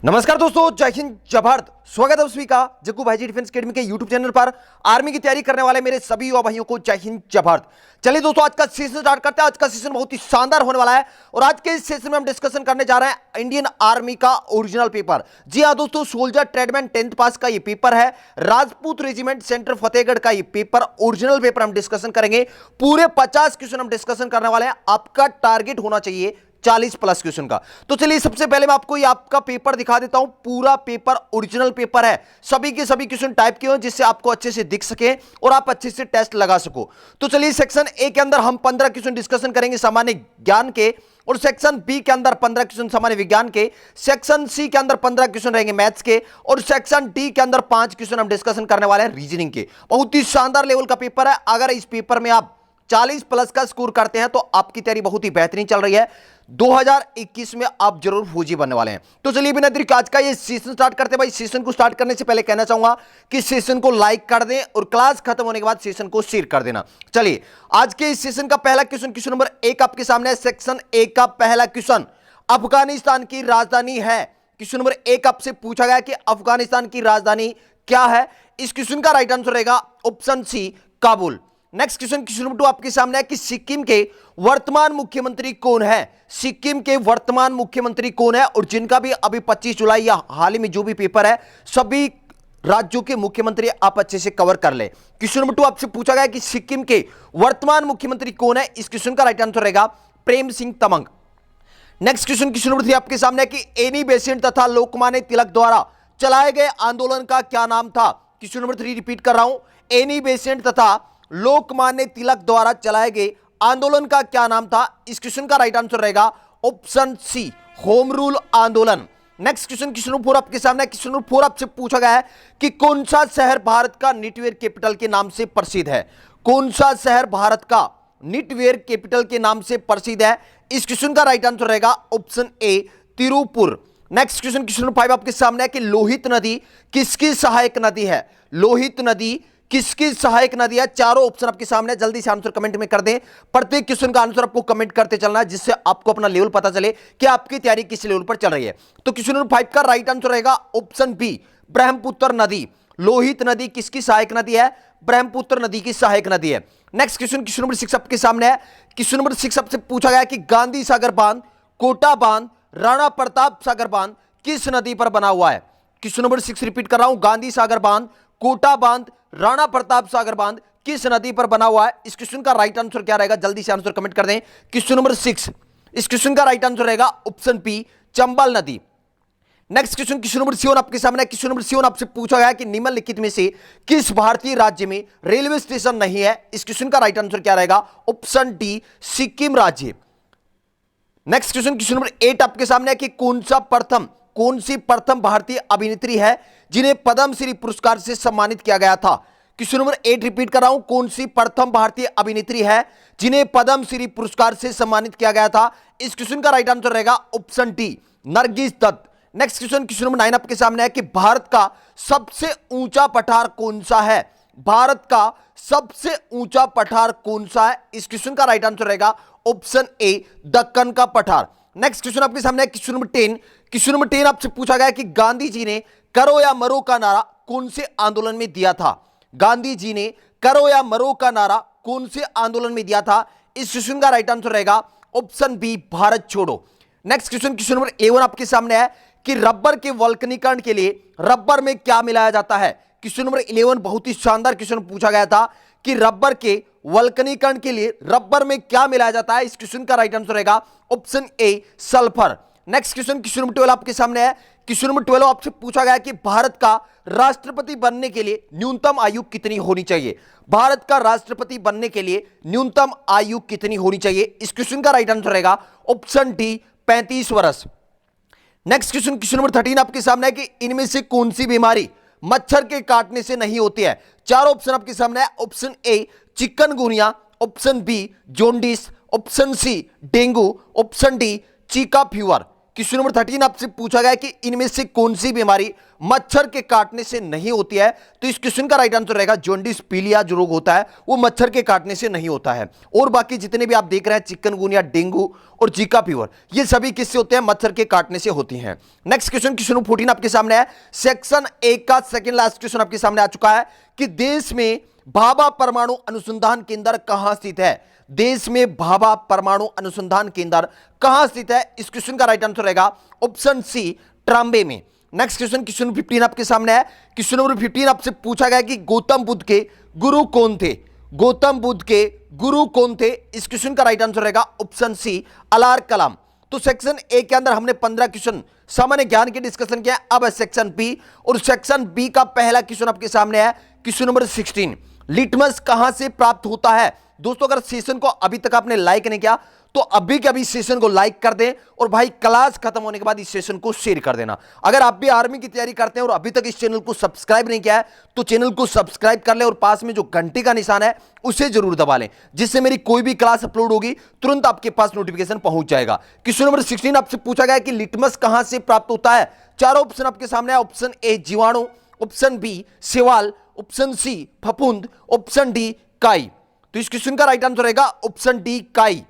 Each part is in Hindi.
नमस्कार दोस्तों, जय हिंद जय भारत। स्वागत है आप सभी का जग्गू भाईजी डिफेंस एकेडमी के यूट्यूब चैनल पर। आर्मी की तैयारी करने वाले मेरे सभी युवा भाइयों को जय हिंद जय भारत। चलिए दोस्तों, आज का सेशन स्टार्ट करते हैं। आज का सेशन बहुत ही शानदार होने वाला है और आज के इस सेशन में हम डिस्कशन करने जा रहे हैं इंडियन आर्मी का ओरिजिनल पेपर। जी हाँ दोस्तों, सोल्जर ट्रेडमैन 10th पास का ये पेपर है। राजपूत रेजिमेंट सेंटर फतेहगढ़ का ये पेपर, ओरिजिनल पेपर हम डिस्कशन करेंगे। पूरे 50 क्वेश्चन हम डिस्कशन करने वाले हैं। आपका टारगेट होना चाहिए 40 प्लस क्वेश्चन का। तो चलिए सबसे पहले मैं आपको ये आपका पेपर दिखा देता हूं। पूरा पेपर ओरिजिनल पेपर है, सभी के सभी क्वेश्चन टाइप किए हो जिससे आपको अच्छे से दिख सके और आप अच्छे से टेस्ट लगा सको। तो चलिए सेक्शन ए के अंदर हम 15 क्वेश्चन डिस्कशन करेंगे सामान्य ज्ञान के, और सेक्शन बी के अंदर 15 क्वेश्चन सामान्य विज्ञान के, सेक्शन सी के अंदर 15 क्वेश्चन रहेंगे मैथ्स के, और सेक्शन डी के अंदर 5 क्वेश्चन हम डिस्कशन करने वाले हैं रीजनिंग के। बहुत ही शानदार लेवल का पेपर है। अगर इस पेपर में आप 40 प्लस का स्कोर करते हैं तो आपकी तैयारी बहुत ही बेहतरीन चल रही है। 2021 में आप जरूर फौजी बनने वाले हैं। तो चलिए बिना देरी के आज का ये सेशन स्टार्ट करते हैं। भाई सेशन को स्टार्ट करने से पहले कहना चाहूंगा कि सेशन को लाइक कर दें और क्लास खत्म होने के बाद सेशन को शेयर कर देना। चलिए आज के इस सेशन का पहला क्वेश्चन, क्वेश्चन नंबर 1 आपके सामने है। सेक्शन ए का पहला क्वेश्चन, अफगानिस्तान की राजधानी है। क्वेश्चन नंबर 1 आपसे पूछा गया कि अफगानिस्तान की राजधानी क्या है। इस क्वेश्चन का राइट आंसर रहेगा option C, Kabul. Next question, question number 2 आपके सामने है कि सिक्किम के वर्तमान मुख्यमंत्री कौन है। सिक्किम के वर्तमान मुख्यमंत्री कौन है, और जिनका भी अभी 25 जुलाई या हाल ही में जो भी पेपर है, सभी राज्यों के मुख्यमंत्री आप अच्छे से कवर कर ले। क्वेश्चन नंबर 2 आपसे पूछा गया कि सिक्किम के वर्तमान मुख्यमंत्री कौन है। इस क्वेश्चन का राइट आंसर रहेगा Prem Singh Tamang. Next question, question number 3 आपके सामने है कि एनी बेसेंट तथा लोकमान्य तिलक द्वारा चलाए गए आंदोलन का क्या नाम था। क्वेश्चन नंबर 3 रिपीट कर रहा हूं, एनी बेसेंट तथा लोकमान्य तिलक द्वारा चलाए गए आंदोलन का क्या नाम था। इस क्वेश्चन का राइट आंसर रहेगा ऑप्शन सी, होम रूल आंदोलन। नेक्स्ट क्वेश्चन, क्वेश्चन नंबर 4 आपके सामने, क्वेश्चन नंबर 4 आपसे पूछा गया है कि कौन सा शहर भारत का निटवेयर कैपिटल के नाम से प्रसिद्ध है। कौन सा शहर भारत का निटवेयर कैपिटल के नाम से प्रसिद्ध है। इस क्वेश्चन का राइट आंसर रहेगा option A, Tiruppur. Next question, question number 5 आपके सामने है कि लोहित नदी किसकी सहायक नदी है। लोहित नदी किसकी सहायक नदी है। चारों ऑप्शन आपके सामने, जल्दी से आंसर कमेंट में कर दें। प्रत्येक क्वेश्चन का आंसर आपको कमेंट करते चलना है, जिससे आपको अपना लेवल पता चले कि आपकी तैयारी किस लेवल पर चल रही है। तो क्वेश्चन नंबर 5 का राइट आंसर रहेगा ऑप्शन बी, ब्रह्मपुत्र नदी। लोहित नदी किसकी सहायक नदी है, ब्रह्मपुत्र नदी की सहायक नदी है। नेक्स्ट क्वेश्चन, क्वेश्चन नंबर 6 आपके सामने है। क्वेश्चन नंबर 6 आपसे पूछा गया कि गांधी सागर बांध, कोटा बांध, राणा प्रताप सागर बांध किस नदी पर बना हुआ है। क्वेश्चन नंबर 6 रिपीट कर रहा हूं, गांधी सागर बांध, कोटा बांध, राणा प्रताप सागर बांध किस नदी पर बना हुआ है। इस क्वेश्चन का राइट आंसर क्या रहेगा, जल्दी से आंसर कमेंट कर दें। क्वेश्चन नंबर 6, इस क्वेश्चन का राइट आंसर रहेगा ऑप्शन बी, चंबल नदी। नेक्स्ट क्वेश्चन, क्वेश्चन नंबर 7 आपके सामने। क्वेश्चन नंबर 7 आपसे पूछा गया कि निम्नलिखित में से किस भारतीय राज्य में रेलवे स्टेशन नहीं है। इस क्वेश्चन का राइट आंसर क्या रहेगा, ऑप्शन डी, सिक्किम राज्य। नेक्स्ट क्वेश्चन, क्वेश्चन नंबर 8 आपके सामने है कि कौन सी प्रथम भारतीय अभिनेत्री है जिन्हें पद्मश्री पुरस्कार से सम्मानित किया गया था। क्वेश्चन नंबर 8 रिपीट कर रहा हूं, कौन सी प्रथम भारतीय अभिनेत्री है जिन्हें पद्मश्री पुरस्कार से सम्मानित किया गया था। इस क्वेश्चन का राइट आंसर रहेगा option D, Nargis Dutt. Next question, question number 9 आपके सामने है कि भारत का सबसे ऊंचा पठार कौन सा है। भारत का सबसे ऊंचा पठार कौन सा है। इस क्वेश्चन का राइट आंसर रहेगा ऑप्शन ए, दक्कन का पठार। नेक्स्ट क्वेश्चन आपके सामने है, क्वेश्चन नंबर 10। क्वेश्चन नंबर 10 आपसे पूछा गया कि गांधी जी ने करो या मरो का नारा कौन से आंदोलन में दिया था। गांधी जी ने करो या मरो का नारा कौन से आंदोलन में दिया था। इस क्वेश्चन का राइट आंसर रहेगा ऑप्शन बी, भारत छोड़ो। नेक्स्ट क्वेश्चन, क्वेश्चन नंबर 11 आपके सामने है कि रबर के वल्कनीकरण के लिए रबर में क्या मिलाया जाता है। क्वेश्चन नंबर 11 बहुत ही शानदार क्वेश्चन पूछा गया था कि रबर के वल्कनीकरण के लिए रबर में क्या मिलाया जाता है। इस क्वेश्चन का राइट आंसर रहेगा option A, sulphur. Next question, question number 12 आपके सामने है। क्वेश्चन नंबर 12 आपसे पूछा गया कि भारत का राष्ट्रपति बनने के लिए न्यूनतम आयु कितनी होनी चाहिए। भारत का राष्ट्रपति बनने के लिए न्यूनतम आयु कितनी होनी चाहिए। इस क्वेश्चन का राइट आंसर रहेगा ऑप्शन डी, 35 वर्ष। नेक्स्ट क्वेश्चन, क्वेश्चन नंबर 13 आपके सामने है कि इनमें से कौन सी बीमारी मच्छर के काटने से नहीं होती है। चार ऑप्शन आपके सामने है, option A, chikungunya, option B, jaundice, option C, dengue, option D, zika fever. Question number 13 आपसे पूछा गया कि इनमें से कौन सी बीमारी मच्छर के काटने से नहीं होती है। तो इस क्वेश्चन का राइट आंसर रहेगा जॉन्डिस पीलिया जो रोग होता है वो मच्छर के काटने से नहीं होता है। और बाकी जितने भी आप देख रहे हैं चिकनगुनिया, डेंगू और जीका फीवर, ये सभी किससे होते हैं? मच्छर के काटने से होती हैं। नेक्स्ट क्वेश्चन, क्वेश्चन नंबर 14 आपके सामने है। सेक्शन 1 का सेकंड लास्ट क्वेश्चन आपके सामने आ चुका है कि देश में भाभा परमाणु अनुसंधान केंद्र कहां स्थित है? देश में भाभा परमाणु अनुसंधान केंद्र कहां स्थित है? इस क्वेश्चन का राइट आंसर रहेगा ऑप्शन सी, ट्राम्बे में। नेक्स्ट क्वेश्चन, क्वेश्चन नंबर 15 आपके सामने है। क्वेश्चन नंबर 15 आपसे पूछा गया कि गौतम बुद्ध के गुरु कौन थे? गौतम बुद्ध के गुरु कौन थे? इस क्वेश्चन का राइट आंसर रहेगा ऑप्शन सी, अलार कलाम। तो सेक्शन ए के अंदर हमने 15 क्वेश्चन सामान्य ज्ञान के डिस्कशन किया। अब है सेक्शन बी, और सेक्शन बी का पहला क्वेश्चन आपके सामने है। क्वेश्चन नंबर 16, लिटमस कहां से प्राप्त होता है? दोस्तों अगर सेशन को अभी तक आपने लाइक नहीं किया तो अभी के अभी सेशन को लाइक कर दें, और भाई क्लास खत्म होने के बाद इस सेशन को शेयर कर देना। अगर आप भी आर्मी की तैयारी करते हैं और अभी तक इस चैनल को सब्सक्राइब नहीं किया है तो चैनल को सब्सक्राइब कर ले, और पास में जो घंटी का निशान है उसे जरूर दबा लें, जिससे मेरी कोई भी क्लास अपलोड होगी तुरंत आपके पास नोटिफिकेशन पहुंच जाएगा। क्वेश्चन नंबर 16 आपसे पूछा गया कि लिटमस कहां से प्राप्त होता है? चारों ऑप्शन आपके सामने है। ऑप्शन ए जीवाणु, ऑप्शन बी सेवाल, ऑप्शन सी फफूंद, ऑप्शन डी काई। तो इस क्वेश्चन का राइट आंसर रहेगा ऑप्शन डी, काई।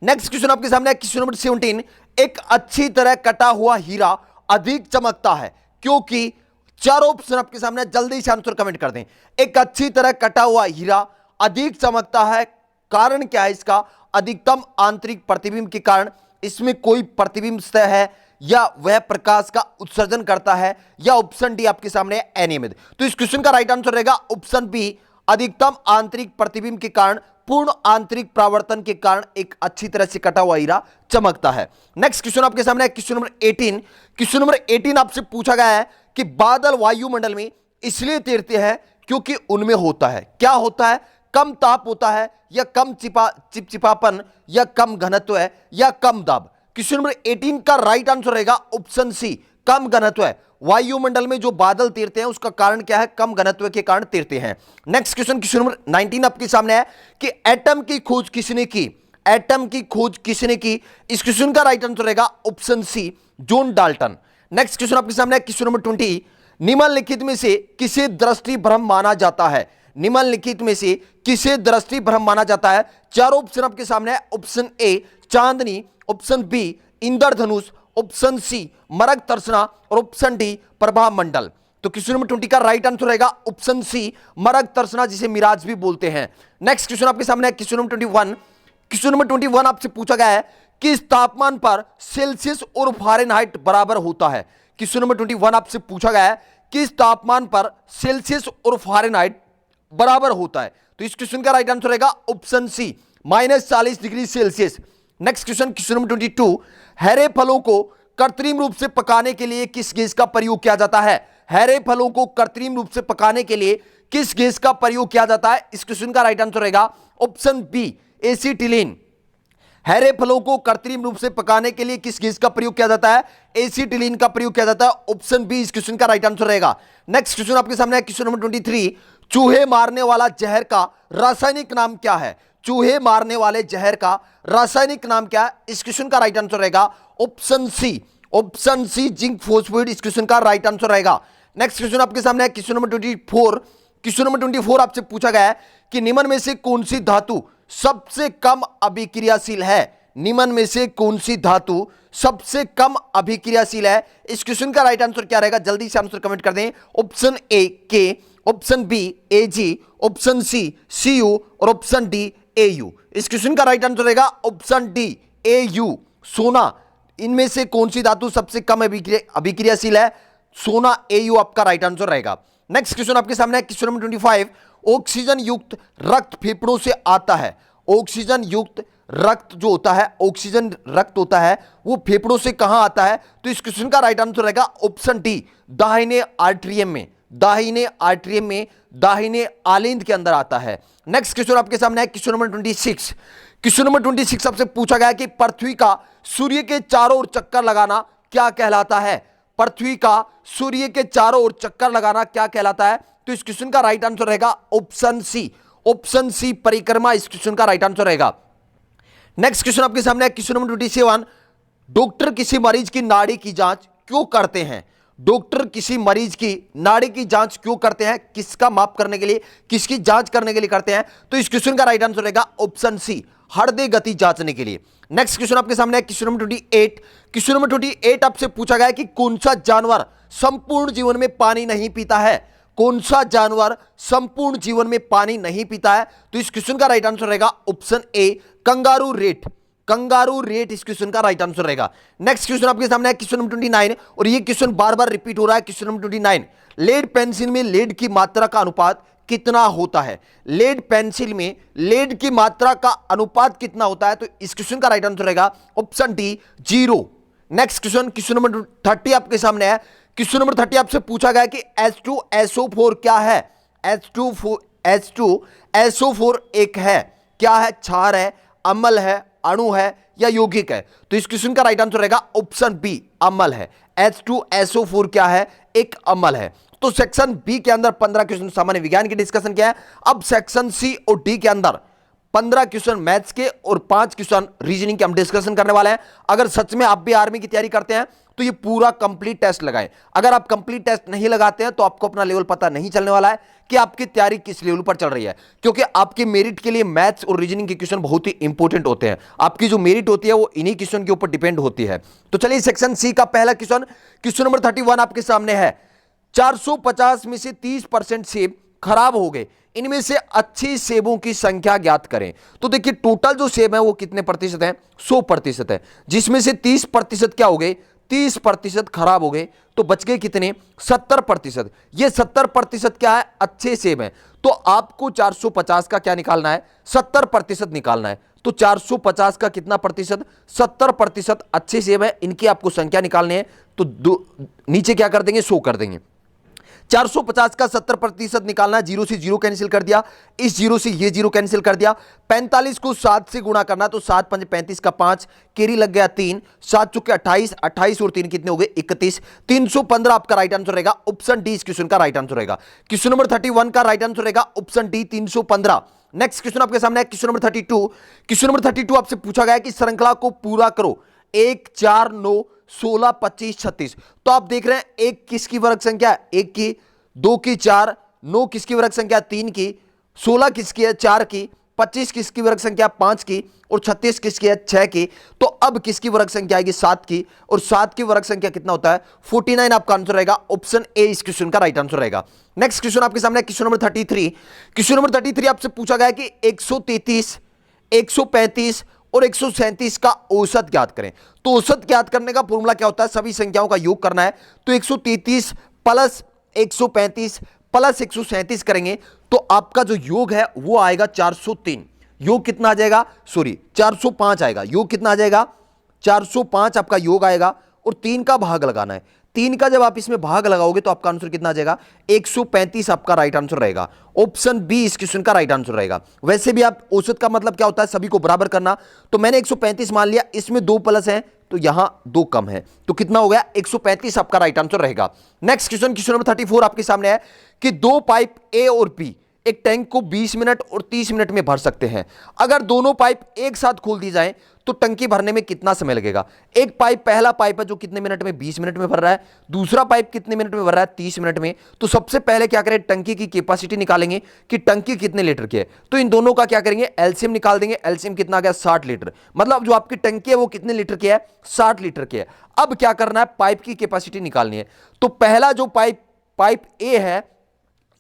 नेक्स्ट क्वेश्चन आपके सामने है। क्वेश्चन नंबर 17, एक अच्छी तरह कटा हुआ हीरा अधिक चमकता है क्योंकि, चारों ऑप्शन आपके सामने, जल्दी से आंसर कमेंट कर दें। एक अच्छी तरह कटा हुआ हीरा अधिक चमकता है, कारण क्या है इसका? अधिकतम आंतरिक प्रतिबिंब के कारण, इसमें कोई प्रतिबिंब सतह है, या वह प्रकाश का उत्सर्जन करता है, या ऑप्शन डी आपके सामने अनियमित। तो इस क्वेश्चन का राइट आंसर रहेगा ऑप्शन बी, अधिकतम आंतरिक प्रतिबिंब के कारण, पूर्ण आंतरिक परावर्तन के कारण एक अच्छी तरह से कटा हुआ हीरा चमकता है। नेक्स्ट क्वेश्चन आपके सामने है। क्वेश्चन नंबर 18, क्वेश्चन नंबर 18 आपसे पूछा गया है कि बादल वायुमंडल में इसलिए तैरते हैं क्योंकि उनमें होता है, क्या होता है? कम ताप होता है, या कम चिपचिपापन, या कम घनत्व है, या कम दाब। क्वेश्चन नंबर 18 का राइट आंसर रहेगा ऑप्शन सी, कम घनत्व है। वायुमंडल में जो बादल तैरते हैं उसका कारण क्या है? कम घनत्व के कारण तैरते हैं। नेक्स्ट क्वेश्चन, क्वेश्चन नंबर 19 आपके सामने है कि एटम की खोज किसने की? एटम की खोज किसने की? इस क्वेश्चन का राइट आंसर रहेगा option C, John Dalton. Next question आपके सामने है। क्वेश्चन नंबर 20, निम्नलिखित में से किसे दृष्टि भ्रम माना जाता है? निम्नलिखित में से किसे दृष्टि भ्रम माना जाता है? चारों ऑप्शन आपके सामने है। Option A Chandni, option B Indradhanush, option C Marag Tarsna, और ऑप्शन डी प्रभा मंडल। तो क्वेश्चन नंबर 20 का राइट आंसर रहेगा ऑप्शन सी, मरग तर्सना, जिसे मिराज भी बोलते हैं। नेक्स्ट क्वेश्चन आपके सामने है। क्वेश्चन नंबर 21, क्वेश्चन नंबर 21 आपसे पूछा गया है किस तापमान पर सेल्सियस और फारेनहाइट बराबर होता है? क्वेश्चन नंबर 21 आपसे पूछा गया है किस तापमान पर सेल्सियस और फारेनहाइट बराबर होता है? तो इस क्वेश्चन का राइट आंसर रहेगा option C, -40 degree Celsius. Next question, question number 22, हरे फलों को कृत्रिम रूप से पकाने के लिए किस गैस का प्रयोग किया जाता है? हरे फलों को कृत्रिम रूप से पकाने के लिए किस गैस का प्रयोग किया जाता है? इस क्वेश्चन का राइट आंसर रहेगा ऑप्शन बी, एसीटिलीन। हरे फलों को कृत्रिम रूप से पकाने के लिए किस गैस का प्रयोग किया जाता है? एसीटिलीन का प्रयोग किया जाता है। ऑप्शन बी इस क्वेश्चन का राइट आंसर रहेगा। नेक्स्ट क्वेश्चन आपके सामने है। क्वेश्चन नंबर 23, चूहे मारने वाला जहर का रासायनिक नाम क्या है? चूहे मारने वाले जहर का रासायनिक नाम क्या है? इस क्वेश्चन का राइट आंसर रहेगा option C, option C zinc phosphate इस क्वेश्चन का राइट आंसर रहेगा। नेक्स्ट क्वेश्चन आपके सामने है। क्वेश्चन नंबर 24, क्वेश्चन नंबर 24 आपसे पूछा गया है कि निम्न में से कौन सी धातु सबसे कम अभिक्रियाशील है? निम्न में से कौन सी धातु सबसे कम अभिक्रियाशील है? इस क्वेश्चन का राइट आंसर क्या रहेगा? जल्दी से आंसर कमेंट कर दें। Option A K, option B AG, option C CU, और ऑप्शन डी एयू। इस क्वेश्चन का राइट आंसर रहेगा ऑप्शन डी, एयू, सोना। इनमें से कौन सी धातु सबसे कम अभिक्रियाशील है? सोना, एयू आपका राइट आंसर रहेगा। नेक्स्ट क्वेश्चन आपके सामने है। क्वेश्चन नंबर 25, ऑक्सीजन युक्त रक्त फेफड़ों से आता है। ऑक्सीजन युक्त रक्त जो होता है, ऑक्सीजन रक्त होता है, वो फेफड़ों से कहां आता है? तो इस क्वेश्चन का राइट आंसर रहेगा ऑप्शन डी, दाहिने आर्टरियम में, दाहिने आर्टरियम में, दाहिने आलिंद के अंदर आता है। नेक्स्ट क्वेश्चन आपके सामने है। क्वेश्चन नंबर 26, क्वेश्चन नंबर 26 आपसे पूछा गया कि पृथ्वी का सूर्य के चारों ओर चक्कर लगाना क्या कहलाता है? पृथ्वी का सूर्य के चारों ओर चक्कर लगाना क्या कहलाता है? तो इस क्वेश्चन का राइट आंसर रहेगा ऑप्शन सी, ऑप्शन सी परिक्रमा इस क्वेश्चन का राइट आंसर रहेगा। नेक्स्ट क्वेश्चन आपके सामने है। क्वेश्चन नंबर 27, डॉक्टर किसी मरीज की नाड़ी की जांच क्यों करते हैं? डॉक्टर किसी मरीज की नाड़ी की जांच क्यों करते हैं? किसका माप करने के लिए, किसकी जांच करने के लिए करते हैं? तो इस क्वेश्चन का राइट आंसर रहेगा ऑप्शन सी, हृदय गति जांचने के लिए। नेक्स्ट क्वेश्चन आपके सामने है क्वेश्चन नंबर 28। क्वेश्चन नंबर 28 आपसे पूछा गया है कि कौन सा जानवर संपूर्ण जीवन में पानी नहीं पीता है? कौन सा जानवर संपूर्ण जीवन में पानी नहीं पीता है? तो इस क्वेश्चन का राइट आंसर रहेगा option A, kangaroo rat. Kangaroo rat इस क्वेश्चन का राइट आंसर रहेगा। नेक्स्ट क्वेश्चन आपके सामने है क्वेश्चन नंबर 29 और ये क्वेश्चन बार बार रिपीट हो रहा है। क्वेश्चन नंबर 29, लेड पेंसिल में लेड की मात्रा का अनुपात कितना होता है? लेड पेंसिल में लेड की मात्रा का अनुपात कितना होता है? तो इस क्वेश्चन का राइट आंसर रहेगा option D, 0। Next question, question number 30 आपके सामने है। क्वेश्चन नंबर 30 आपसे पूछा गया कि H2SO4 क्या है? H2SO4 एक है, क्या है? क्षार है, अम्ल है, अणु है या यौगिक है? तो इस क्वेश्चन का राइट आंसर रहेगा ऑप्शन बी, अम्ल है। H2SO4 क्या है? एक अम्ल है। तो सेक्शन बी के अंदर 15 क्वेश्चन सामान्य विज्ञान की डिस्कशन किया है। अब सेक्शन सी और डी के अंदर 15 क्वेश्चन मैथ्स के और 5 क्वेश्चन रीजनिंग के हम डिस्कशन करने वाले हैं। अगर सच में आप भी आर्मी की तैयारी करते हैं तो ये पूरा कंप्लीट टेस्ट लगाएं। अगर आप कंप्लीट टेस्ट नहीं लगाते हैं तो आपको अपना लेवल पता नहीं चलने वाला है कि आपकी तैयारी किस लेवल पर चल रही है, क्योंकि आपकी मेरिट के लिए मैथ्स और रीजनिंग के क्वेश्चन बहुत ही इंपॉर्टेंट होते हैं। आपकी जो मेरिट होती है वो इन्हीं क्वेश्चन के ऊपर डिपेंड होती है। तो चलिए सेक्शन सी का पहला क्वेश्चन, क्वेश्चन नंबर 31 आपके सामने है। 450 में से 30% सेब खराब हो गए, इनमें से अच्छी सेबों की संख्या ज्ञात करें। तो देखिए टोटल जो सेब है वो कितने प्रतिशत है? 100% है, जिसमें से 30% क्या हो गए? 30% खराब हो गए, तो बच गए कितने? 70%। ये 70% क्या है? अच्छे सेब हैं। तो आपको 450 का क्या निकालना है? 70% निकालना है। तो 450 का कितना प्रतिशत? 70% अच्छे सेब है, इनकी आपको संख्या निकालनी है। तो नीचे क्या कर देंगे? 100 कर देंगे। 450 का 70% निकालना, 0 से 0 कैंसिल कर दिया, इस 0 से ये 0 कैंसिल कर दिया। 45 को 7 से गुणा करना, तो 7 5 35 का 5, केरी लग गया 3, 7 चुके 28, 28 और 3 कितने हो गए? 31। 315 आपका राइट आंसर रहेगा ऑप्शन डी, इस क्वेश्चन का राइट आंसर रहेगा। क्वेश्चन नंबर 31 का राइट आंसर रहेगा ऑप्शन डी, 315। नेक्स्ट क्वेश्चन आपके सामने है क्वेश्चन नंबर 32। क्वेश्चन नंबर 32 आपसे पूछा गया कि श्रृंखला को पूरा करो, 1 4 9 16 25 36। तो आप देख रहे हैं एक किसकी वर्ग संख्या है? 1 की, 2 की, 4, 9 किसकी वर्ग संख्या? 3 की, 16 किसकी है? 4 की, 25 किसकी वर्ग संख्या? 5 की, और 36 किसकी है? 6 की। तो अब किसकी वर्ग संख्या आएगी? 7 की, और 7 की वर्ग संख्या कितना होता है? 49 आपका आंसर रहेगा ऑप्शन ए, इस क्वेश्चन का राइट आंसर रहेगा। नेक्स्ट क्वेश्चन आपके सामने क्वेश्चन नंबर 33। क्वेश्चन नंबर 33 आपसे पूछा गया कि 133, 135 और 137 का औसत ज्ञात करें। तो औसत ज्ञात करने का फॉर्मूला क्या होता है? सभी संख्याओं का योग करना है। तो 133 प्लस 135 प्लस 137 करेंगे तो आपका जो योग है वो आएगा 403। योग कितना आ जाएगा? सॉरी 405 आएगा। योग कितना आ जाएगा? 405 आपका योग आएगा, और 3 का भाग लगाना है। 3 का जब आप इसमें भाग लगाओगे तो आपका आंसर कितना आ जाएगा? 135 आपका राइट आंसर रहेगा। ऑप्शन बी इस क्वेश्चन का राइट आंसर रहेगा। वैसे भी आप औसत का मतलब क्या होता है? सभी को बराबर करना। तो मैंने 135 मान लिया, इसमें 2 प्लस है तो यहां 2 कम है, तो कितना हो गया? 135 आपका राइट आंसर रहेगा। नेक्स्ट क्वेश्चन, क्वेश्चन नंबर 34 आपके सामने है कि 2 पाइप ए और बी एक टैंक को 20 मिनट और 30 मिनट में भर सकते हैं। अगर दोनों पाइप एक साथ खोल दी जाए तो टंकी भरने में कितना समय लगेगा? एक पाइप, पहला पाइप है जो कितने मिनट में? 20 मिनट में भर रहा है। दूसरा पाइप कितने मिनट में भर रहा है? 30 मिनट में। तो सबसे पहले क्या करें? टंकी की कैपेसिटी निकालेंगे कि टंकी कितने लीटर की है। तो इन दोनों का क्या करेंगे? एलसीएम निकाल देंगे। एलसीएम कितना आ गया? 60 लीटर। मतलब जो आपकी टंकी है वो कितने लीटर की है? 60 लीटर की है। अब क्या करना है? पाइप की कैपेसिटी निकालनी है। तो पहला जो पाइप ए है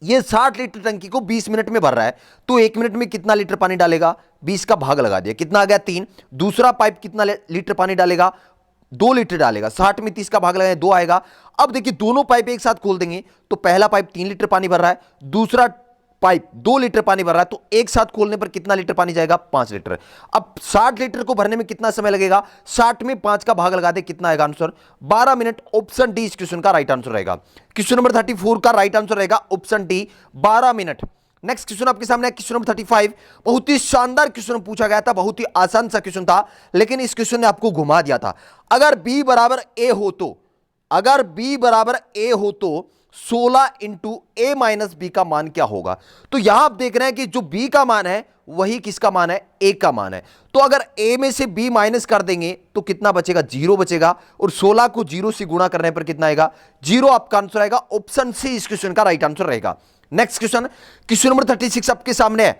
ये 60 लीटर टंकी को 20 मिनट में भर रहा है, तो 1 मिनट में कितना लीटर पानी डालेगा? 20 का भाग लगा दिया, कितना आ गया? 3। दूसरा पाइप कितना लीटर पानी डालेगा? 2 लीटर डालेगा। 60 में 30 का भाग लगाए 2 आएगा। अब देखिए दोनों पाइप एक साथ खोल देंगे तो पहला पाइप 3 लीटर पानी भर रहा है, दूसरा पाइप 2 लीटर पानी भर रहा है, तो एक साथ खोलने पर कितना लीटर पानी जाएगा? 5 लीटर। अब 60 लीटर को भरने में कितना समय लगेगा? 60 में 5 का भाग लगा दे, कितना आएगा आंसर? 12 मिनट। ऑप्शन डी इस क्वेश्चन का राइट आंसर रहेगा। क्वेश्चन नंबर 34 का राइट आंसर रहेगा option D, 12 minute. Next question आपके सामने है क्वेश्चन नंबर 35। बहुत ही शानदार क्वेश्चन पूछा गया था, बहुत ही आसान सा क्वेश्चन था, लेकिन इस क्वेश्चन ने आपको घुमा दिया था। अगर b बराबर a हो तो, अगर b बराबर a हो तो 16 इंटू a माइनस बी का मान क्या होगा? तो यहां आप देख रहे हैं कि जो b का मान है वही किसका मान है, ए का मान है। तो अगर ए में से बी माइनस कर देंगे तो कितना बचेगा, 0 बचेगा, और 16 को 0 से गुणा करने पर कितना आएगा, 0 आपका आंसर आएगा। ऑप्शन सी इस क्वेश्चन का राइट आंसर रहेगा। नेक्स्ट क्वेश्चन, क्वेश्चन नंबर 36 आपके सामने है।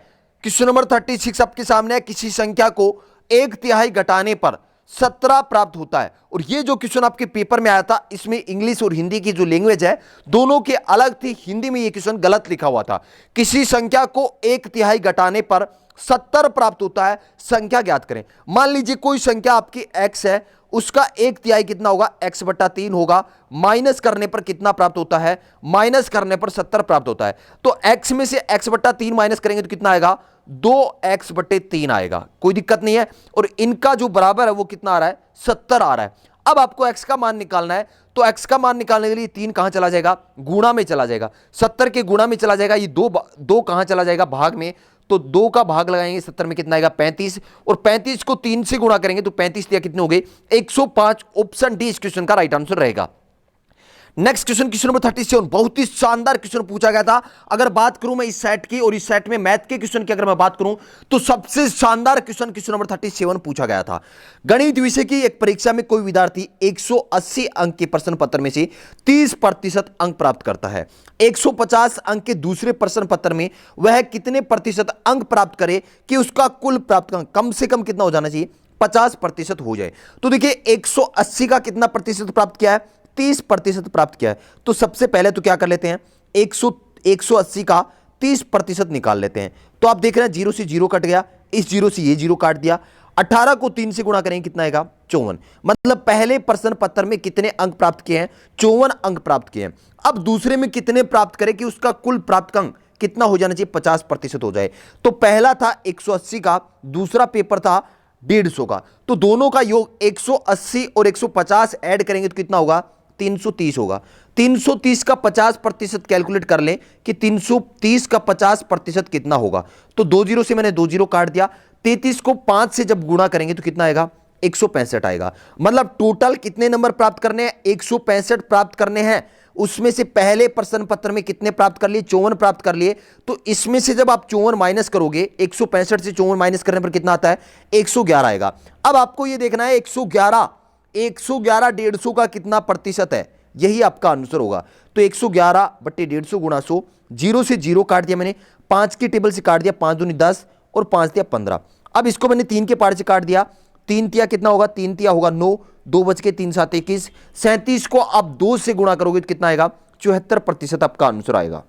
क्वेश्चन नंबर 36 आपके सामने है, किसी संख्या को 1/3 घटाने पर 17 प्राप्त होता है। और ये जो क्वेश्चन आपके पेपर में आया था, इसमें इंग्लिश और हिंदी की जो लैंग्वेज है दोनों के अलग थी। हिंदी में ये क्वेश्चन गलत लिखा हुआ था। किसी संख्या को 1/3 घटाने पर 70 प्राप्त होता है, संख्या ज्ञात करें। मान लीजिए कोई संख्या आपकी x है, उसका 1/3 कितना होगा, x/3 होगा। माइनस करने पर कितना प्राप्त होता है, माइनस करने पर 70 प्राप्त होता है। तो x में से x/3 माइनस करेंगे तो कितना आएगा, 2x/3 आएगा। कोई दिक्कत नहीं है। और इनका जो बराबर है वो कितना आ रहा है, 70 आ रहा है। अब आपको x का मान निकालना है, तो x का मान निकालने के लिए 3 कहां चला जाएगा, गुणा में चला जाएगा। 70 के गुणा में चला जाएगा। ये दो कहां चला जाएगा, भाग में। तो 2 का भाग लगाएंगे 70 में, कितना आएगा, 35। और 35 को 3 से गुणा करेंगे तो 35 दिया कितने हो गए, 105। ऑप्शन डी इस क्वेश्चन का राइट आंसर रहेगा। नेक्स्ट क्वेश्चन, क्वेश्चन नंबर 37, बहुत ही शानदार क्वेश्चन पूछा गया था। अगर बात करूं मैं इस सेट की, और इस सेट में मैथ के क्वेश्चन की अगर मैं बात करूं तो सबसे शानदार क्वेश्चन क्वेश्चन नंबर 37 पूछा गया था। गणित विषय की एक परीक्षा में कोई विद्यार्थी 180 अंक के प्रश्न पत्र में से 30% अंक प्राप्त करता है। 150 अंक के दूसरे प्रश्न पत्र में वह कितने प्रतिशत अंक प्राप्त करे कि उसका कुल प्राप्त अंक कम से कम कितना हो जाना चाहिए, 50% हो जाए। तो देखिए 180 का कितना प्रतिशत प्राप्त किया है, 30% प्राप्त किया है। तो सबसे पहले तो क्या कर लेते हैं, 180 का 30% निकाल लेते हैं। तो आप देख रहे हैं 0 से 0 कट गया, इस 0 से ये 0 काट दिया। 18 को 3 से गुणा करेंगे कितना आएगा, 54। मतलब पहले प्रश्न पत्र में कितने अंक प्राप्त किए हैं, 54 अंक प्राप्त किए हैं। अब दूसरे में कितने प्राप्त करें कि उसका कुल प्राप्त अंक कितना हो जाना चाहिए, 50% हो जाए। तो पहला था 180 का, दूसरा पेपर था 150 का। तो दोनों का योग 180 और 150 ऐड करेंगे तो कितना होगा, 330 होगा। 330 का 50% कैलकुलेट कर लें कि 330 का 50% कितना होगा। तो 2 जीरो से मैंने 2 जीरो काट दिया। 33 को 5 से जब गुणा करेंगे तो कितना आएगा, 165 आएगा। मतलब टोटल कितने नंबर प्राप्त करने हैं, 165 प्राप्त करने हैं। उसमें से पहले प्रश्न पत्र में कितने प्राप्त कर लिए, 54 प्राप्त कर लिए। तो इसमें से जब आप 54 माइनस करोगे, 165 से 54 माइनस करने पर कितना आता है, 111 आएगा। अब आपको यह देखना है 111 111 का कितना प्रतिशत है, यही आपका आंसर होगा। तो 111/150 गुणा 100, 0 से 0 काट दिया मैंने, 5 की टेबल से काट दिया, 5 दूनी 10 और 5 दिया 15। अब इसको मैंने 3 के पार्ट से काट दिया, 3 तिया कितना होगा, 3 तिया होगा 9, 2 बच के 3 7 21। 37 को आप 2 से गुणा करोगे तो कितना आएगा, 74% आपका आंसर आएगा।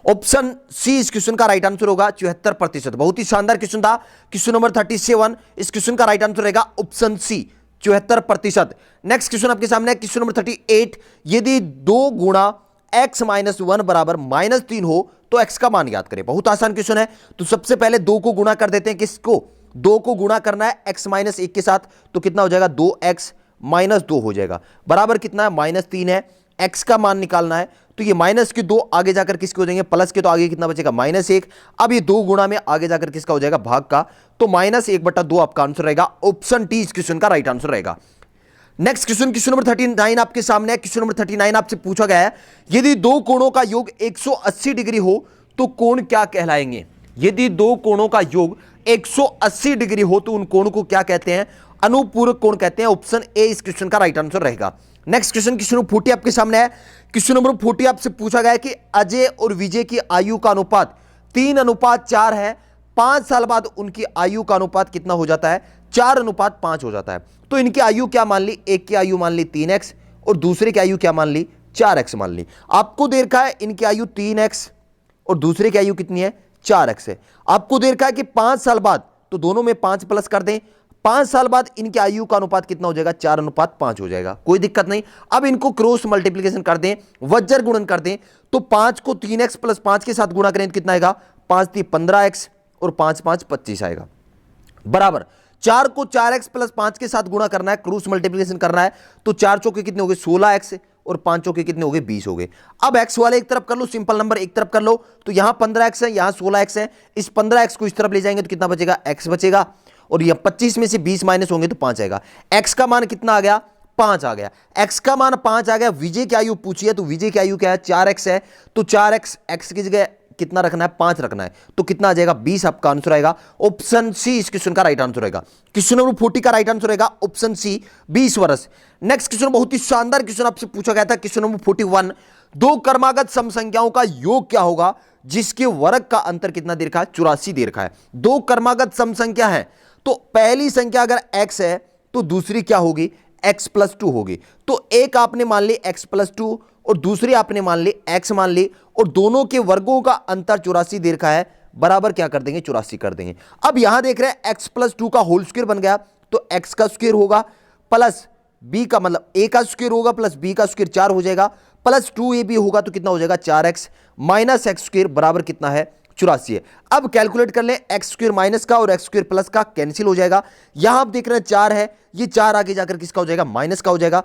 ऑप्शन सी इस क्वेश्चन का राइट आंसर होगा, 74%। बहुत ही शानदार क्वेश्चन था, क्वेश्चन नंबर 37। इस क्वेश्चन का राइट आंसर रहेगा ऑप्शन सी, 74%। नेक्स्ट क्वेश्चन आपके सामने है, क्वेश्चन नंबर 38। यदि 2 गुणा x माइनस 1 बराबर -3 हो तो x का मान ज्ञात करें। बहुत आसान क्वेश्चन है। तो सबसे पहले 2 को गुणा कर देते हैं, किसको, 2 को गुणा करना है x माइनस 1 के साथ। तो कितना हो जाएगा, 2x माइनस 2 हो जाएगा, बराबर कितना है, -3 है। x का मान निकालना है, तो ये माइनस के 2 आगे जाकर किसके हो जाएंगे, प्लस के, तो आगे कितना बचेगा, -1। अब ये 2 गुणा में आगे जाकर किसका हो जाएगा, भाग का। तो -1/2 आपका आंसर रहेगा। ऑप्शन टी इस क्वेश्चन का राइट आंसर रहेगा। नेक्स्ट क्वेश्चन, क्वेश्चन नंबर 39 आपके सामने है। क्वेश्चन नंबर 39 आपसे पूछा गया है, यदि 2 कोणों का योग 180 डिग्री हो तो कोण क्या कहलाएंगे। यदि 2 कोणों का योग 180 डिग्री हो तो उन कोण को क्या कहते हैं, अनुपूरक कोण कहते हैं। ऑप्शन ए इस क्वेश्चन का राइट आंसर रहेगा। नेक्स्ट क्वेश्चन, क्वेश्चन नंबर 40 आपके सामने है। क्वेश्चन नंबर 40 आपसे पूछा गया है कि अजय और विजय की आयु का अनुपात 3:4 है। 5 साल बाद उनकी आयु का अनुपात कितना हो जाता है, 4:5 हो जाता है। तो इनकी आयु क्या मान ली, एक की आयु मान ली 3x और दूसरे की आयु क्या मान ली, 4x मान ली। आपको दे रखा है इनकी आयु 3x और दूसरे की आयु कितनी है, 4x है। आपको दे रखा है कि 5 साल बाद, तो दोनों में 5 प्लस कर दें। 5 साल बाद इनकी आयु का अनुपात कितना हो जाएगा, 4:5 हो जाएगा। कोई दिक्कत नहीं। अब इनको क्रॉस मल्टीप्लिकेशन कर दें, वज्र गुणन कर दें। तो 5 को 3x प्लस 5 के साथ गुणा करें तो कितना आएगा, 5 × 15x और 5 × 5 = 25 आएगा, बराबर। 4 को 4x प्लस 5 के साथ गुणा करना है, क्रॉस मल्टीप्लिकेशन करना है। तो 4 चौके कितने हो गए, 16x और 5 चौके कितने हो गए, 20 हो गए। अब x वाले एक तरफ कर लो, सिंपल नंबर एक तरफ कर लो। तो यहां 15x है, यहां 16x है। इस 15x को इस तरफ ले जाएंगे तो कितना बचेगा, x बचेगा। और यह 25 में से 20 माइनस होंगे तो 5 आएगा। x का मान कितना आ गया, 5 आ गया। x का मान 5 आ गया। विजय की आयु पूछी है, तो विजय की आयु क्या है, 4x है। तो 4x x की जगह कितना रखना है, 5 रखना है, तो कितना आ जाएगा 20 आपका आंसर आएगा। ऑप्शन सी इस क्वेश्चन का राइट आंसर रहेगा। क्वेश्चन नंबर 40 का राइट आंसर रहेगा ऑप्शन सी 20 वर्ष। नेक्स्ट क्वेश्चन बहुत ही शानदार क्वेश्चन आपसे पूछा गया था, क्वेश्चन नंबर 41, दो क्रमागत सम संख्याओं का योग क्या होगा जिसके वर्ग का अंतर कितना दे रखा है, 84 दे रखा है। दो क्रमागत सम संख्या है तो पहली संख्या अगर x है तो दूसरी क्या होगी, x प्लस 2 होगी। तो एक आपने मान ली x प्लस 2 और दूसरी आपने मान ली x मान ली, और दोनों के वर्गों का अंतर 84 दे रखा है, बराबर क्या कर देंगे, 84 कर देंगे। अब यहां देख रहे हैं x प्लस 2 का होल स्क्वायर बन गया, तो x का स्क्वायर होगा प्लस b का मतलब a का स्क्वायर होगा प्लस b का स्क्वायर 4 हो जाएगा, प्लस 2ab होगा तो कितना हो जाएगा 4x माइनस एक्स स्क्वायर बराबर कितना है 84 है। अब कैलकुलेट कर लें, एक्स स्क्वायर माइनस का और एक्स स्क्वायर प्लस का कैंसिल हो जाएगा। यहां आप देख रहे हैं 4 है, ये 4 आगे जाकर किसका हो जाएगा, माइनस का हो जाएगा,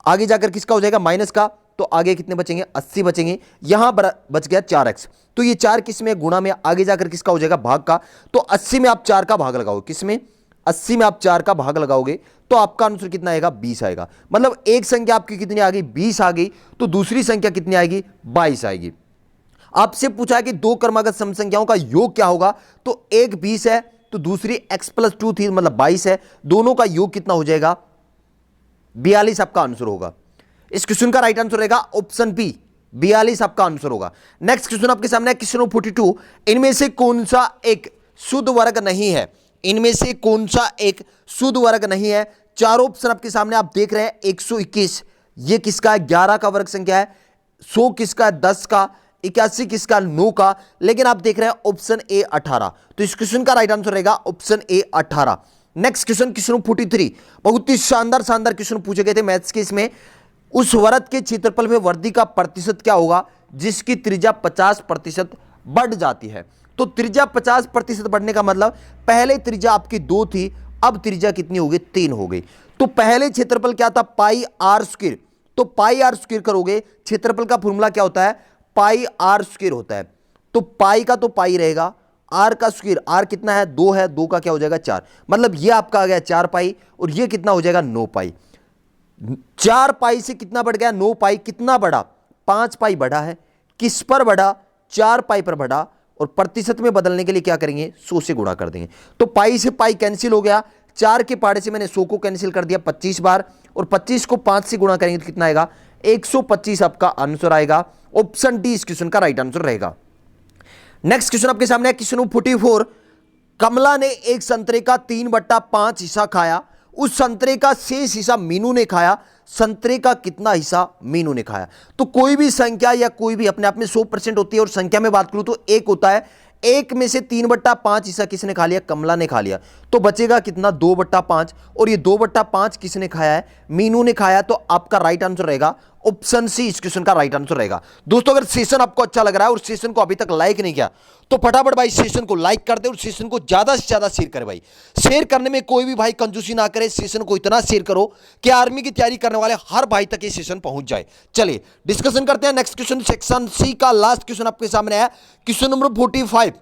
आगे जाकर किसका हो जाएगा, माइनस का, तो आगे कितने बचेंगे 80 बचेंगे, यहां बच गया 4x, तो ये 4 किस में, गुणा में, आगे जाकर किसका हो जाएगा, भाग का, तो 80 में आप 4 का भाग लगाओ, किसमें 80 में आप 4 का भाग लगाओगे तो आपका आंसर कितना आएगा, 20 आएगा। मतलब एक संख्या आपकी कितनी आ गई, 20 आ गई, तो दूसरी संख्या कितनी आएगी, 22 आएगी। आपसे पूछा है कि दो क्रमागत सम संख्याओं का योग क्या होगा, तो एक 20 है तो दूसरी x प्लस 2 थी मतलब 22 है, दोनों का योग कितना हो जाएगा, 42 आपका आंसर होगा। इस क्वेश्चन का राइट आंसर रहेगा ऑप्शन बी, 42 आपका आंसर होगा। नेक्स्ट क्वेश्चन आपके सामने है, क्वेश्चन नंबर 42, इनमें से कौन सा एक शुद्ध वर्ग नहीं है, इनमें से कौन सा एक शुद्ध वर्ग नहीं है। चारों ऑप्शन आपके सामने आप देख रहे हैं, 121 ये किसका है, 11 का वर्ग संख्या है, 100 किसका है, 10 का, 81 किसका, 9 का, लेकिन आप देख रहे हैं ऑप्शन ए 18, तो इस क्वेश्चन का राइट आंसर रहेगा option A 18। Next question, question 43, बहुत ही शानदार शानदार क्वेश्चन पूछे गए थे मैथ्स के, इसमें उस वृत्त के क्षेत्रफल में वृद्धि का प्रतिशत क्या होगा जिसकी त्रिज्या 50% बढ़ जाती है। तो त्रिज्या 50% बढ़ने का मतलब, पहले त्रिज्या आपकी 2 थी, अब त्रिज्या कितनी हो गई, 3 हो गई। तो पहले क्षेत्रफल क्या था, पाई आर स्क्वायर, तो पाई आर स्क्वायर करोगे, क्षेत्रफल का फॉर्मूला क्या होता है, पाई आर स्क्वायर होता है, तो पाई का तो पाई रहेगा, आर का स्क्वायर, आर कितना है 2 है, 2 का क्या हो जाएगा 4, मतलब ये आपका आ गया 4 पाई और ये कितना हो जाएगा 9 पाई। 4 पाई से कितना बढ़ गया, 9 पाई, कितना बढ़ा, 5 पाई बढ़ा है, किस पर बढ़ा, 4 पाई पर बढ़ा, और प्रतिशत में बदलने के लिए क्या करेंगे, 100 से गुणा कर देंगे, तो पाई से पाई कैंसिल हो गया, 4 के पाड़े से मैंने 100 को कैंसिल कर दिया 25 बार, और 25 को 5 से गुणा करेंगे तो कितना आएगा, 125 आपका आंसर आएगा। ऑप्शन डी इस क्वेश्चन का राइट आंसर रहेगा। नेक्स्ट क्वेश्चन आपके सामने है, क्वेश्चन 44, कमला ने एक संतरे का 3/5 हिस्सा खाया, उस संतरे का शेष हिस्सा मीनू ने खाया, संतरे का कितना हिस्सा मीनू ने खाया। तो कोई भी संख्या या कोई भी अपने आप में 100% होती है, और संख्या में बात करूं तो एक होता है, एक में से 3/5 हिस्सा किसने खा लिया, कमला ने खा लिया, तो बचेगा कितना 2/5, और ये 2/5 किसने खाया है, मीनू ने खाया, तो आपका राइट आंसर रहेगा ऑप्शन सी इस क्वेश्चन का राइट आंसर रहेगा। दोस्तों अगर सेशन आपको अच्छा लग रहा है और सेशन को अभी तक लाइक नहीं किया तो फटाफट भाई सेशन को लाइक कर दे और सेशन को ज्यादा से ज्यादा शेयर करे भाई। शेयर करने में कोई भी भाई कंजूसी ना करे, सेशन को इतना शेयर करो कि आर्मी की तैयारी करने वाले हर भाई तक ये सेशन पहुंच जाए। चलिए डिस्कशन करते हैं नेक्स्ट क्वेश्चन, सेक्शन सी का लास्ट क्वेश्चन आपके सामने है, क्वेश्चन नंबर 45,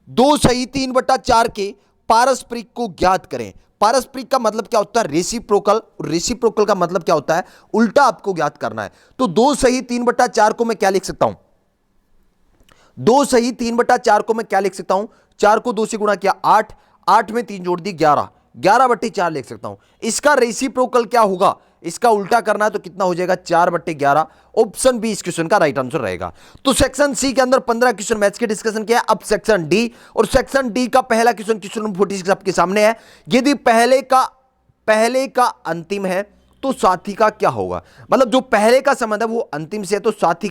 2 सही 3/4 के पारस्परिक को ज्ञात करें। पारस्परिक का मतलब क्या होता है, रेसिप्रोकल, रेसिप्रोकल का मतलब क्या होता है, उल्टा आपको ज्ञात करना है। तो 2 सही 3/4 को मैं क्या लिख सकता हूं, 2 सही 3/4 को मैं क्या लिख सकता हूं, 4 को 2 से गुणा किया 8, 8 में 3 जोड़ दी 11, 11/4 लिख सकता हूं। इसका रेसिप्रोकल क्या होगा, इसका उल्टा करना है तो कितना हो जाएगा 4/11। ऑप्शन बी इस क्वेश्चन का राइट आंसर रहेगा। तो सेक्शन सी के अंदर 15 क्वेश्चन मैथ्स के डिस्कशन किया, अब सेक्शन डी, और सेक्शन डी का पहला क्वेश्चन, क्वेश्चन नंबर 46 आपके सामने है, यदि पहले का अंतिम है तो साथी का क्या होगा। मतलब जो पहले का संबंध है वो अंतिम से है, तो साथी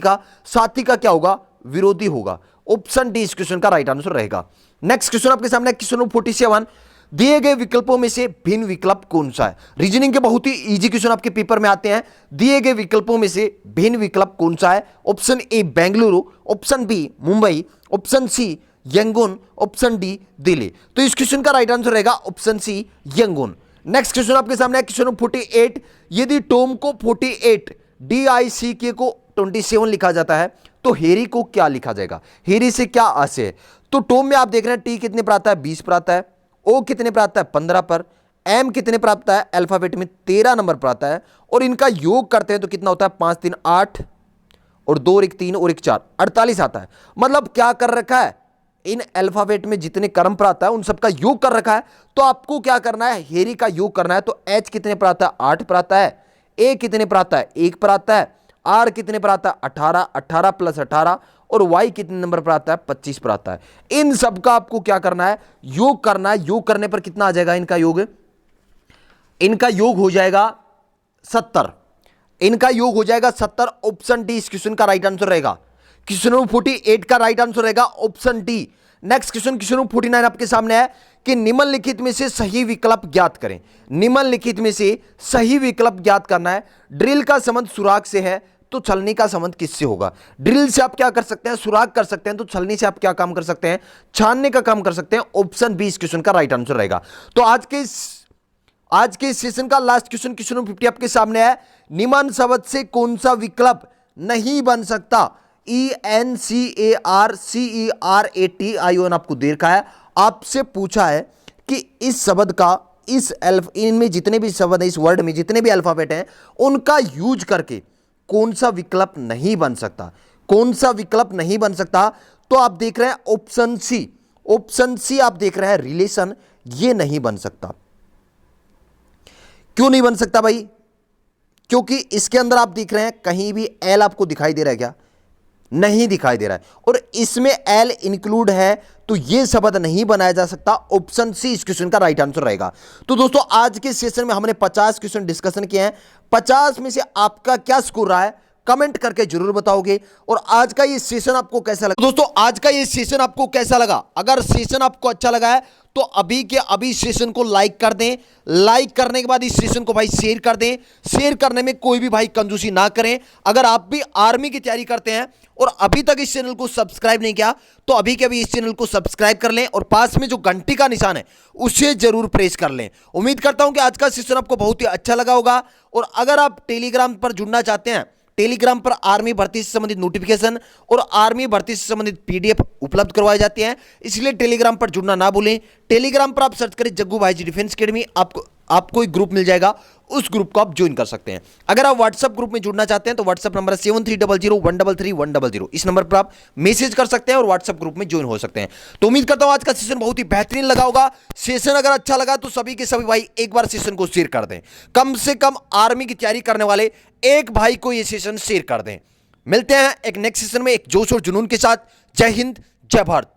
का क्या होगा, विरोधी होगा। ऑप्शन डी इस क्वेश्चन का राइट आंसर रहेगा। नेक्स्ट क्वेश्चन आपके सामने क्वेश्चन नंबर 47, दिए गए विकल्पों में से भिन्न विकल्प कौन सा है। रीजनिंग के बहुत ही इजी क्वेश्चन आपके पेपर में आते हैं, दिए गए विकल्पों में से भिन्न विकल्प कौन सा है। Option A Bengaluru, option B Mumbai, option C Yangon, option D Delhi. तो इस क्वेश्चन का राइट आंसर रहेगा option C Yangon. Next question आपके सामने है, क्वेश्चन नंबर 48, यदि टॉम को 48 DICK को 27 लिखा जाता है तो हेरी को क्या लिखा जाएगा। हेरी से क्या आशय है, तो टॉम में आप देख रहे हैं टी कितने पर आता है, 20 पर आता है, ओ कितने पर आता है, 15 पर, एम कितने पर आता है, अल्फाबेट में 13 नंबर पर आता है, और इनका योग करते हैं तो कितना होता है 5 3 8 और 2 और 1 3 और 1 4, 48 आता है। मतलब क्या कर रखा है, इन अल्फाबेट में जितने क्रम पर आता है उन सबका योग कर रखा है। तो आपको क्या करना है, हेरी का योग करना है। तो एच कितने पर आता है, 8 पर आता है। ए कितने पर आता है, 1 पर आता है। आर कितने पर आता है, 18, 18 प्लस 18। और वाई कितने नंबर पर आता है, 25 पर आता है। इन सबका आपको क्या करना है, योग करना है। योग करने पर कितना आ जाएगा इनका योग, इनका योग हो जाएगा 70। इनका योग हो जाएगा 70। ऑप्शन डी इस क्वेश्चन का राइट आंसर रहेगा। क्वेश्चन नंबर 48 का राइट आंसर रहेगा option D. Next question, question number 49 आपके सामने है कि निम्नलिखित में से सही विकल्प ज्ञात करें। निम्नलिखित में से सही विकल्प ज्ञात करना है। ड्रिल का संबंध सुराग से है, तो छलनी का संबंध किससे होगा। ड्रिल से आप क्या कर सकते हैं, सुराग कर सकते हैं। तो छलनी से आप क्या काम कर सकते हैं, छानने का काम कर सकते हैं। ऑप्शन बी इस क्वेश्चन का राइट आंसर रहेगा। तो आज के सेशन का लास्ट क्वेश्चन, क्वेश्चन नंबर 50 आपके सामने है। निम्न शब्द से कौन सा विकल्प नहीं बन सकता। ENCARCERATION आपको दे रखा है। आपसे पूछा है कि इस शब्द का, इस इनमें जितने भी शब्द है, इस वर्ड में जितने भी अल्फाबेट हैं, उनका यूज करके कौन सा विकल्प नहीं बन सकता। कौन सा विकल्प नहीं बन सकता। तो आप देख रहे हैं ऑप्शन सी। ऑप्शन सी आप देख रहे हैं रिलेशन, ये नहीं बन सकता। क्यों नहीं बन सकता भाई, क्योंकि इसके अंदर आप देख रहे हैं कहीं भी एल आपको दिखाई दे रहा है क्या, नहीं दिखाई दे रहा है। और इसमें एल इंक्लूड है, तो यह शब्द नहीं बनाया जा सकता। ऑप्शन सी इस क्वेश्चन का राइट आंसर रहेगा। तो दोस्तों आज के सेशन में हमने 50 क्वेश्चन डिस्कशन किए हैं। 50 में से आपका क्या स्कोर रहा है, कमेंट करके जरूर बताओगे। और आज का ये सेशन आपको कैसा लगा। दोस्तों आज का ये सेशन आपको कैसा लगा, अगर सेशन आपको अच्छा लगा है तो अभी के अभी सेशन को लाइक कर दें। लाइक करने के बाद इस सेशन को भाई शेयर कर दें। शेयर करने में कोई भी भाई कंजूसी ना करें। अगर आप भी आर्मी की तैयारी करते हैं और अभी तक इस चैनल को सब्सक्राइब नहीं किया, तो अभी के अभी इस चैनल को सब्सक्राइब कर लें और पास में जो घंटी का निशान है उसे जरूर प्रेस कर लें। उम्मीद करता हूं कि आज का सेशन आपको बहुत ही अच्छा लगा होगा। और अगर आप टेलीग्राम पर जुड़ना चाहते हैं, टेलीग्राम पर आर्मी भर्ती से संबंधित नोटिफिकेशन और आर्मी भर्ती से संबंधित पीडीएफ उपलब्ध करवाए जाते हैं, इसलिए टेलीग्राम पर जुड़ना ना भूलें। टेलीग्राम पर आप सर्च करें जग्गू भाई जी डिफेंस एकेडमी, आपको एक ग्रुप मिल जाएगा, उस ग्रुप को आप ज्वाइन कर सकते हैं। अगर आप व्हाट्सएप ग्रुप में जुड़ना चाहते हैं तो व्हाट्सएप नंबर है 7300133100। इस नंबर पर आप मैसेज कर सकते हैं और व्हाट्सएप ग्रुप में ज्वाइन हो सकते हैं। तो उम्मीद करता हूं आज का सेशन बहुत ही बेहतरीन लगा होगा। सेशन अगर अच्छा लगा तो सभी के सभी भाई एक बार सेशन को शेयर कर दें। कम से कम आर्मी की तैयारी करने वाले एक भाई को यह सेशन शेयर कर दें। मिलते हैं एक नेक्स्ट सेशन में एक जोश और जुनून के साथ। जय हिंद, जय भारत।